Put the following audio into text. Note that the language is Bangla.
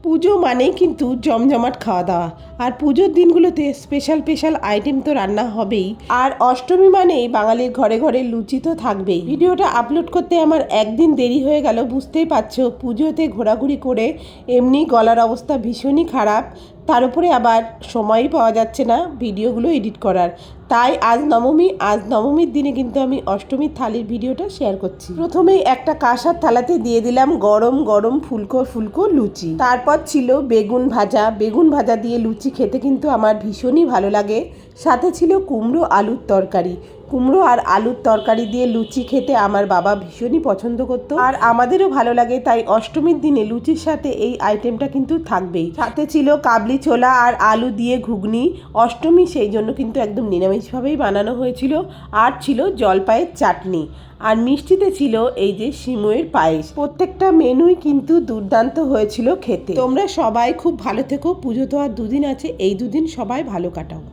পুজো মানেই কিন্তু জমজমাট খাওয়া দাওয়া, আর পুজোর দিনগুলোতে স্পেশাল স্পেশাল আইটেম তো রান্না হবেই। আর অষ্টমী মানেই বাঙালির ঘরে ঘরে লুচি তো থাকবেই। ভিডিওটা আপলোড করতে আমার একদিন দেরি হয়ে গেল, বুঝতেই পারছো। পুজোতে ঘোরাঘুরি করে এমনি গলার অবস্থা ভীষণই খারাপ, তার উপরে আবার সময়ই পাওয়া যাচ্ছে না ভিডিওগুলো এডিট করার। তাই আজ নবমীর দিনে কিন্তু আমি অষ্টমীর থালির ভিডিওটা শেয়ার করছি। প্রথমেই একটা কাঁসার থালাতে দিয়ে দিলাম গরম গরম ফুলকো ফুলকো লুচি। তারপর ছিল বেগুন ভাজা দিয়ে লুচি খেতে কিন্তু আমার ভীষণই ভালো লাগে। সাথে ছিল কুমড়ো আলুর তরকারি। কুমড়ো আর আলুর তরকারি দিয়ে লুচি খেতে আমার বাবা ভীষণই পছন্দ করতো, আর আমাদেরও ভালো লাগে। তাই অষ্টমীর দিনে লুচির সাথে এই আইটেমটা কিন্তু থাকবেই। সাথে ছিল কাবলি ছোলা আর আলু দিয়ে ঘুগনি। অষ্টমী, সেই জন্য কিন্তু একদম নিরামিষভাবেই বানানো হয়েছিল। আর ছিল জলপাইয়ের চাটনি, আর মিষ্টিতে ছিল এই যে সিমুইয়ের পায়েস। প্রত্যেকটা মেনুই কিন্তু দুর্দান্ত হয়েছিল খেতে। তোমরা সবাই খুব ভালো থেকো। পুজো তো আর দুদিন আছে, এই দুদিন সবাই ভালো কাটাও।